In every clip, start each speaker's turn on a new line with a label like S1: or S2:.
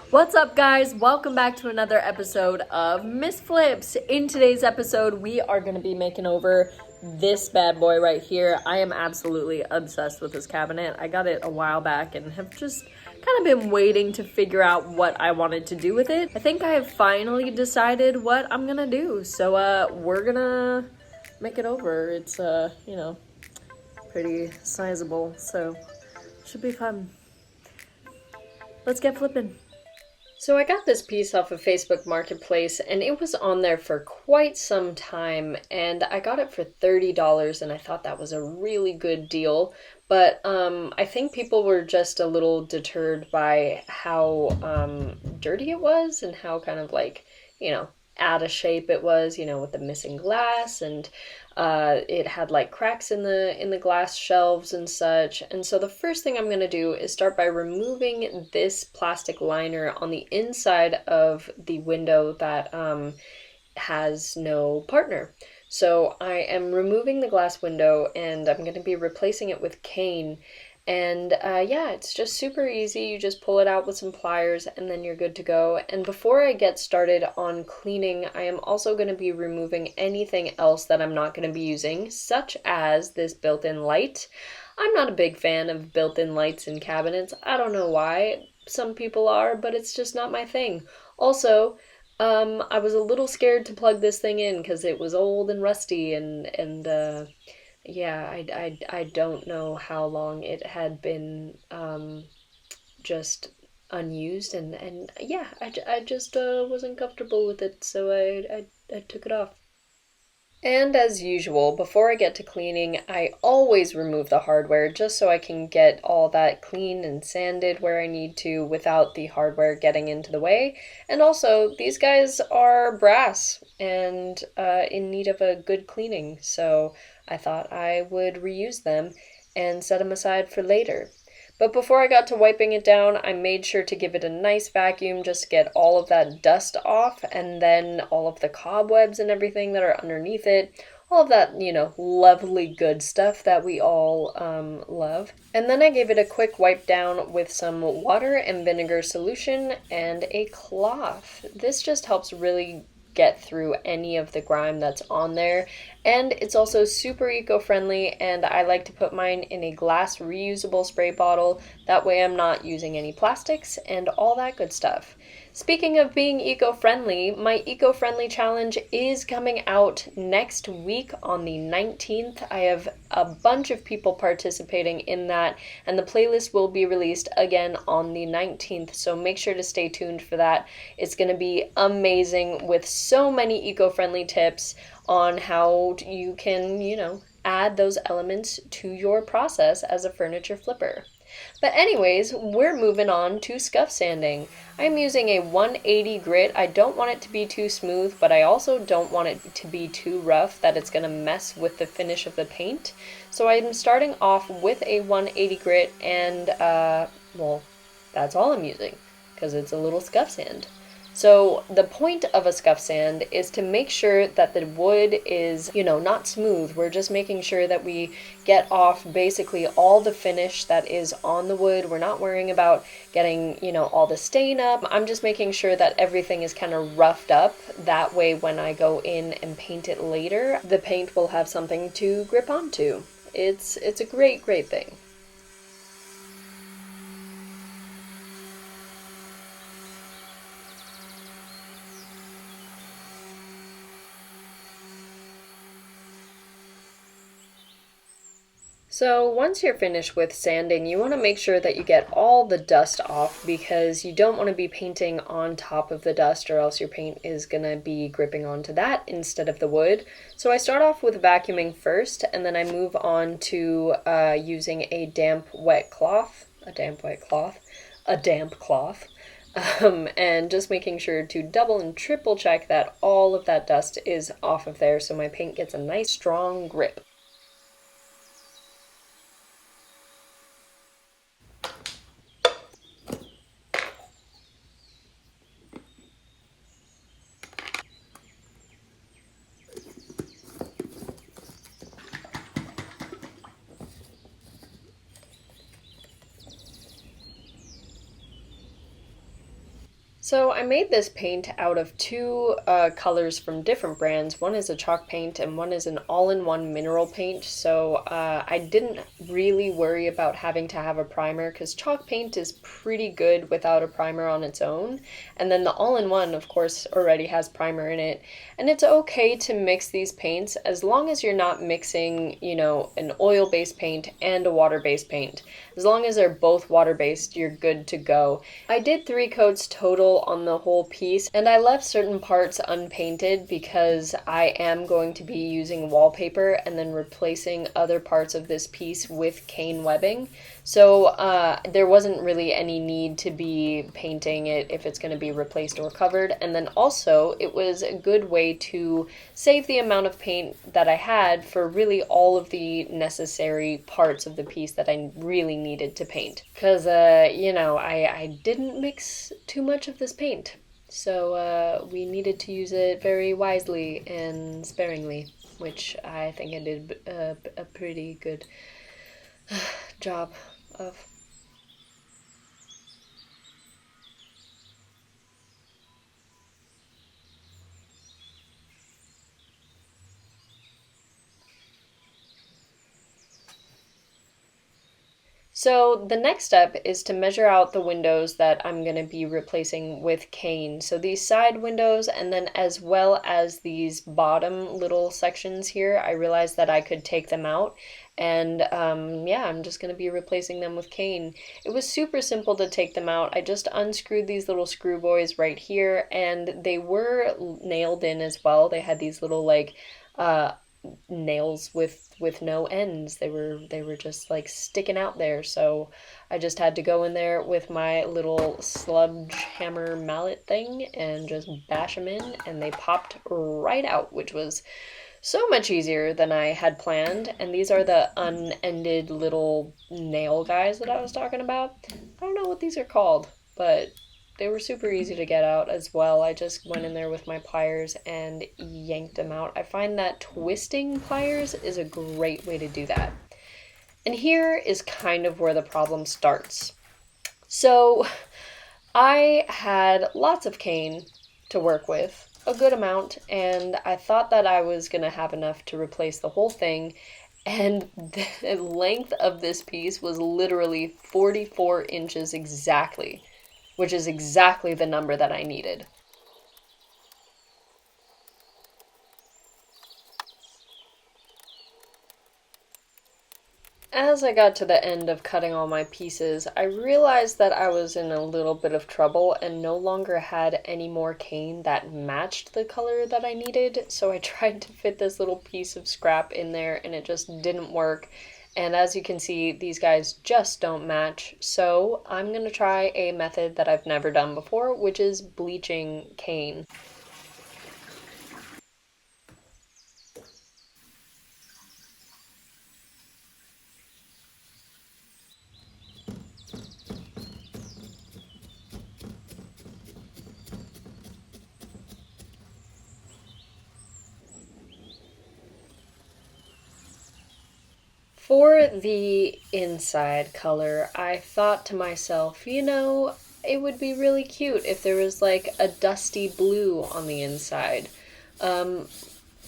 S1: What's up, guys? Welcome back to another episode of Missflips. In today's episode, we are going to be making over this bad boy right here. I am absolutely obsessed with this cabinet. I got it a while back and have just kind of been waiting to figure out what I wanted to do with it. I think I have finally decided what I'm going to do. So, we're going to make it over. It's, pretty sizable, so should be fun. Let's get flipping. So I got this piece off of Facebook Marketplace and it was on there for quite some time, and I got it for $30 and I thought that was a really good deal. But I think people were just a little deterred by how dirty it was and how kind of like, out of shape it was, with the missing glass, and it had like cracks in the glass shelves and such. And so the first thing I'm going to do is start by removing this plastic liner on the inside of the window that has no partner. So I am removing the glass window and I'm going to be replacing it with cane. And yeah, it's just super easy. You just pull it out with some pliers and then you're good to go. And before I get started on cleaning, I am also going to be removing anything else that I'm not going to be using, such as this built-in light. I'm not a big fan of built-in lights in cabinets. I don't know why. Some people are, but it's just not my thing. Also, I was a little scared to plug this thing in because it was old and rusty, and yeah, I don't know how long it had been just unused, and yeah, I just wasn't comfortable with it, so I took it off. And as usual, before I get to cleaning, I always remove the hardware just so I can get all that clean and sanded where I need to without the hardware getting into the way. And also, these guys are brass and in need of a good cleaning, so I thought I would reuse them and set them aside for later. But before I got to wiping it down, I made sure to give it a nice vacuum just to get all of that dust off, and then all of the cobwebs and everything that are underneath it. All of that, lovely good stuff that we all love. And then I gave it a quick wipe down with some water and vinegar solution and a cloth. This just helps really get through any of the grime that's on there, and it's also super eco-friendly, and I like to put mine in a glass reusable spray bottle. That way I'm not using any plastics and all that good stuff. Speaking of being eco-friendly, my eco-friendly challenge is coming out next week on the 19th. I have a bunch of people participating in that, and the playlist will be released again on the 19th, so make sure to stay tuned for that. It's going to be amazing with so many eco-friendly tips on how you can, add those elements to your process as a furniture flipper. But anyways, we're moving on to scuff sanding. I'm using a 180 grit. I don't want it to be too smooth, but I also don't want it to be too rough that it's going to mess with the finish of the paint. So I'm starting off with a 180 grit, and well, that's all I'm using because it's a little scuff sand. So the point of a scuff sand is to make sure that the wood is, not smooth. We're just making sure that we get off basically all the finish that is on the wood. We're not worrying about getting, all the stain up. I'm just making sure that everything is kind of roughed up. That way when I go in and paint it later, the paint will have something to grip onto. It's a great, great thing. So once you're finished with sanding, you want to make sure that you get all the dust off, because you don't want to be painting on top of the dust, or else your paint is going to be gripping onto that instead of the wood. So I start off with vacuuming first, and then I move on to using a damp cloth, and just making sure to double and triple check that all of that dust is off of there so my paint gets a nice strong grip. So I made this paint out of two colors from different brands. One is a chalk paint and one is an all-in-one mineral paint. So I didn't really worry about having to have a primer because chalk paint is pretty good without a primer on its own. And then the all-in-one, of course, already has primer in it. And it's okay to mix these paints as long as you're not mixing, you know, an oil-based paint and a water-based paint. As long as they're both water-based, you're good to go. I did 3 coats total on the whole piece, and I left certain parts unpainted because I am going to be using wallpaper and then replacing other parts of this piece with cane webbing. So there wasn't really any need to be painting it if it's going to be replaced or covered. And then also it was a good way to save the amount of paint that I had for really all of the necessary parts of the piece that I really needed to paint. Because, you know, I didn't mix too much of this paint. So we needed to use it very wisely and sparingly, which I think I did a pretty good job of. So the next step is to measure out the windows that I'm going to be replacing with cane. So these side windows and then as well as these bottom little sections here, I realized that I could take them out. And yeah, I'm just going to be replacing them with cane. It was super simple to take them out. I just unscrewed these little screw boys right here and they were nailed in as well. They had these little like nails with no ends. They were just like sticking out there. So I just had to go in there with my little sludge hammer mallet thing and just bash them in, and they popped right out, which was so much easier than I had planned. And these are the unended little nail guys that I was talking about. I don't know what these are called, but they were super easy to get out as well. I just went in there with my pliers and yanked them out. I find that twisting pliers is a great way to do that. And here is kind of where the problem starts. So I had lots of cane to work with, a good amount, and I thought that I was going to have enough to replace the whole thing. And the length of this piece was literally 44 inches exactly, which is exactly the number that I needed. As I got to the end of cutting all my pieces, I realized that I was in a little bit of trouble and no longer had any more cane that matched the color that I needed, so I tried to fit this little piece of scrap in there and it just didn't work. And as you can see, these guys just don't match, so I'm going to try a method that I've never done before, which is bleaching cane. For the inside color, I thought to myself, you know, it would be really cute if there was like a dusty blue on the inside.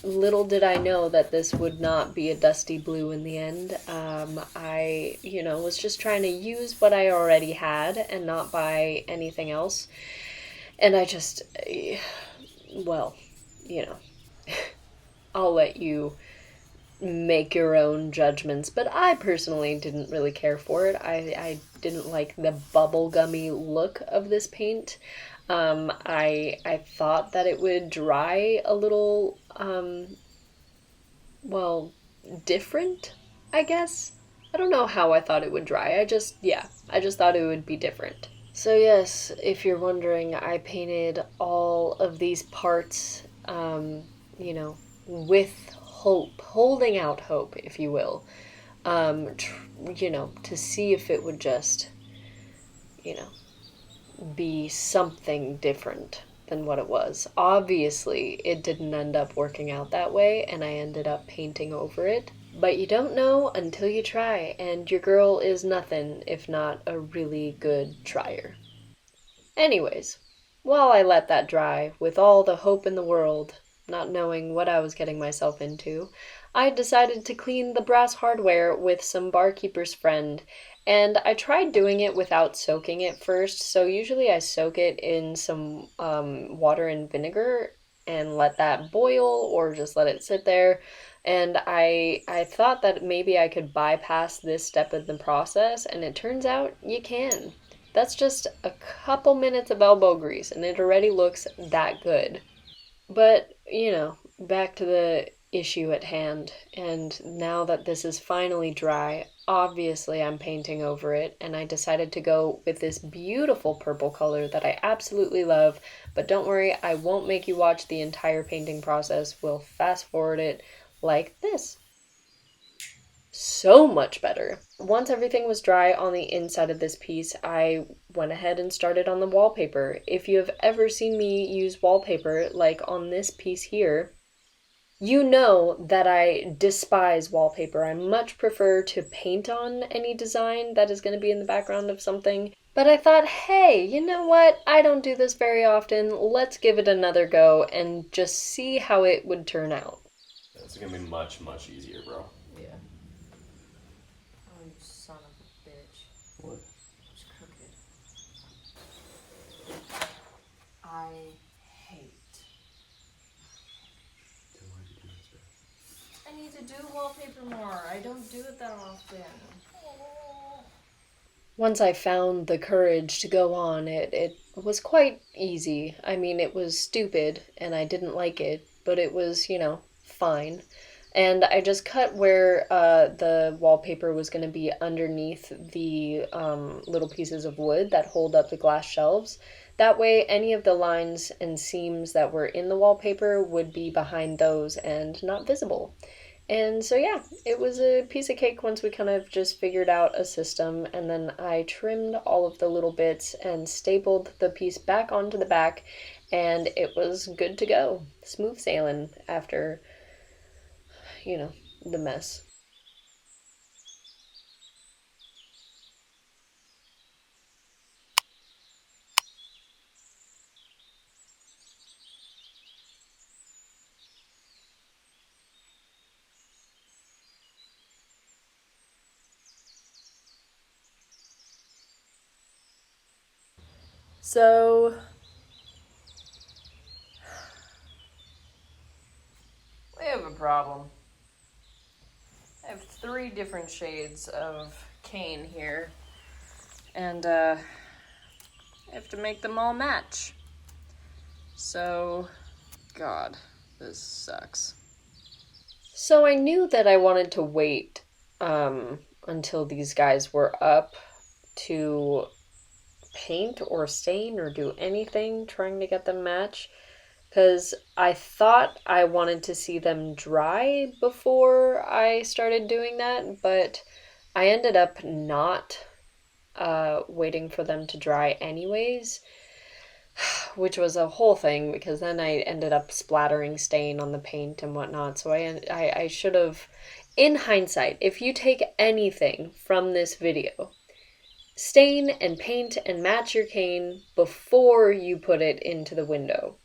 S1: Little did I know that this would not be a dusty blue in the end. I, you know, was just trying to use what I already had and not buy anything else. And I just, well, you know, I'll let you make your own judgments, but I personally didn't really care for it. I didn't like the bubblegummy look of this paint. I thought that it would dry a little, well, different, I guess. I don't know how I thought it would dry. I just thought it would be different. So yes, if you're wondering, I painted all of these parts, you know, with hope, holding out hope, if you will, you know, to see if it would just, you know, be something different than what it was. Obviously, it didn't end up working out that way, and I ended up painting over it. But you don't know until you try, and your girl is nothing if not a really good trier. Anyways, While I let that dry, with all the hope in the world, not knowing what I was getting myself into, I decided to clean the brass hardware with some Barkeeper's Friend, and I tried doing it without soaking it first, so usually I soak it in some water and vinegar and let that boil or just let it sit there. And I thought that maybe I could bypass this step in the process, and it turns out you can. That's just a couple minutes of elbow grease, and it already looks that good. But, back to the issue at hand, and now that this is finally dry, obviously I'm painting over it, and I decided to go with this beautiful purple color that I absolutely love. But don't worry, I won't make you watch the entire painting process. We'll fast forward it like this. So much better. Once everything was dry on the inside of this piece, I went ahead and started on the wallpaper. If you have ever seen me use wallpaper, like on this piece here, you know that I despise wallpaper. I much prefer to paint on any design that is going to be in the background of something. But I thought, hey, you know what? I don't do this very often. Let's give it another go and just see how it would turn out.
S2: It's going to be much, much easier, bro.
S1: Yeah. Oh, you son of a bitch.
S2: What?
S1: It's crooked. I hate.
S2: Then why did you do this, bro?
S1: I need to do wallpaper more. I don't do it that often. Once I found the courage to go on, it was quite easy. I mean, it was stupid, and I didn't like it, but it was, fine. And I just cut where the wallpaper was going to be underneath the little pieces of wood that hold up the glass shelves. That way, any of the lines and seams that were in the wallpaper would be behind those and not visible. And so, yeah, it was a piece of cake once we kind of just figured out a system. And then I trimmed all of the little bits and stapled the piece back onto the back, and it was good to go. Smooth sailing after, the mess. So, we have a problem. I have 3 different shades of cane here, and I have to make them all match. So, God, this sucks. So I knew that I wanted to wait until these guys were up to paint or stain or do anything trying to get them match, because I thought I wanted to see them dry before I started doing that, but I ended up not waiting for them to dry anyways, which was a whole thing because then I ended up splattering stain on the paint and whatnot. So I should have, in hindsight, if you take anything from this video, stain and paint and match your cane before you put it into the window.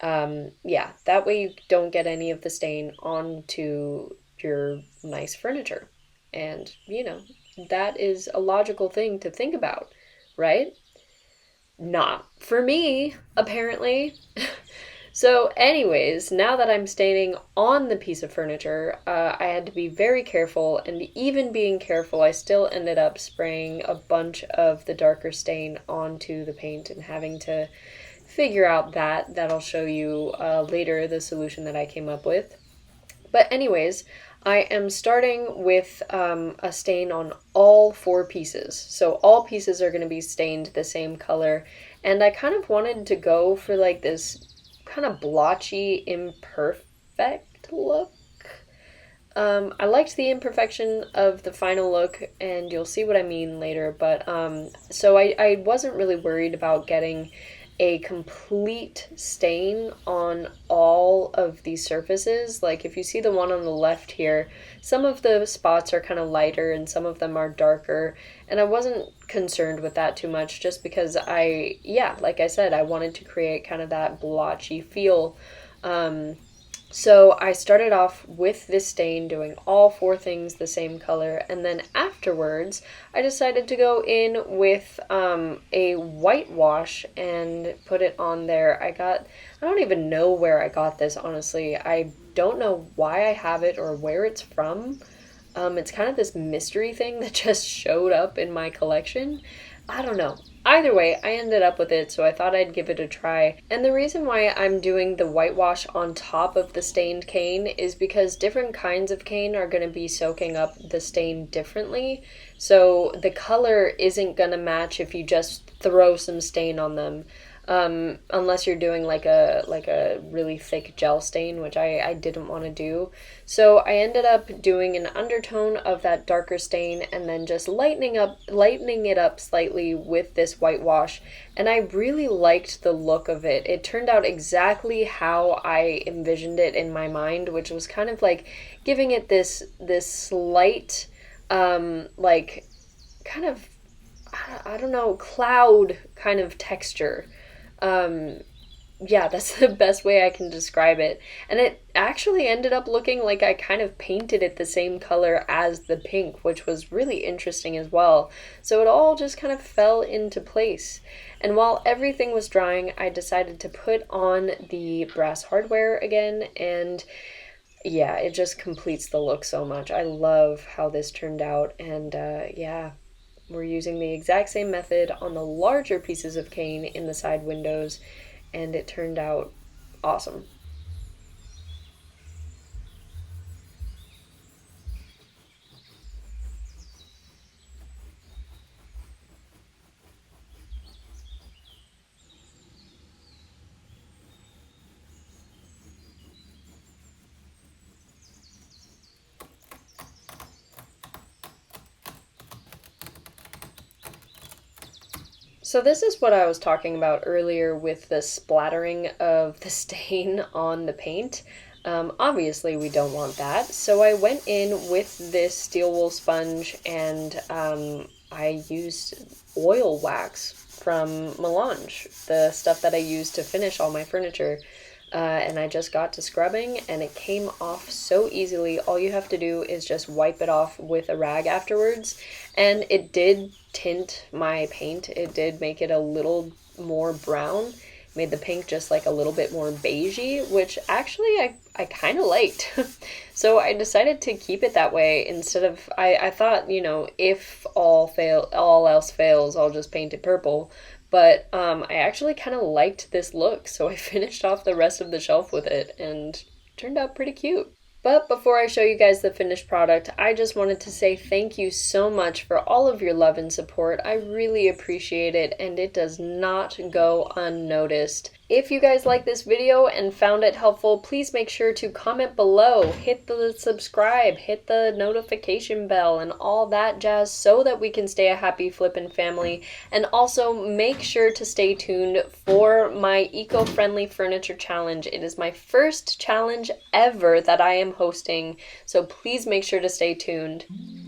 S1: Yeah, that way you don't get any of the stain onto your nice furniture. And, that is a logical thing to think about, right? Not for me, apparently. So anyways, now that I'm staining on the piece of furniture, I had to be very careful, and even being careful, I still ended up spraying a bunch of the darker stain onto the paint and having to figure out that. That'll show you later the solution that I came up with. But anyways, I am starting with a stain on all 4 pieces. So all pieces are going to be stained the same color, and I kind of wanted to go for like this kind of blotchy, imperfect look. I liked the imperfection of the final look, and you'll see what I mean later, but so I wasn't really worried about getting a complete stain on all of these surfaces. Like if you see the one on the left here, some of the spots are kind of lighter and some of them are darker, and I wasn't concerned with that too much just because like I said, I wanted to create kind of that blotchy feel. So I started off with this stain doing all four things the same color, and then afterwards I decided to go in with a whitewash and put it on there. I don't even know where I got this, honestly. I don't know why I have it or where it's from. It's kind of this mystery thing that just showed up in my collection. I don't know. Either way, I ended up with it, so I thought I'd give it a try. And the reason why I'm doing the whitewash on top of the stained cane is because different kinds of cane are going to be soaking up the stain differently. So the color isn't going to match if you just throw some stain on them. Unless you're doing like a really thick gel stain, which I didn't want to do. So I ended up doing an undertone of that darker stain and then just lightening it up slightly with this whitewash, and I really liked the look of it. It turned out exactly how I envisioned it in my mind, which was kind of like giving it this slight like kind of, I don't know, cloud kind of texture. Yeah, that's the best way I can describe it. And it actually ended up looking like I kind of painted it the same color as the pink, which was really interesting as well. So it all just kind of fell into place. And while everything was drying, I decided to put on the brass hardware again, and yeah, it just completes the look so much. I love how this turned out, and yeah. We're using the exact same method on the larger pieces of cane in the side windows, and it turned out awesome. So this is what I was talking about earlier with the splattering of the stain on the paint. Obviously we don't want that, so I went in with this steel wool sponge and I used oil wax from Melange, the stuff that I use to finish all my furniture. And I just got to scrubbing and it came off so easily. All you have to do is just wipe it off with a rag afterwards. And it did tint my paint. It did make it a little more brown. Made the pink just like a little bit more beigey, which actually I kind of liked. So I decided to keep it that way instead of, I thought, if all else fails, I'll just paint it purple. But I actually kind of liked this look, so I finished off the rest of the shelf with it, and it turned out pretty cute. But before I show you guys the finished product, I just wanted to say thank you so much for all of your love and support. I really appreciate it, and it does not go unnoticed. If you guys like this video and found it helpful, please make sure to comment below, hit the subscribe, hit the notification bell, and all that jazz so that we can stay a happy flippin' family. And also make sure to stay tuned for my eco-friendly furniture challenge. It is my first challenge ever that I am hosting, so please make sure to stay tuned.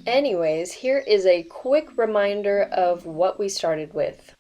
S1: Anyways, here is a quick reminder of what we started with.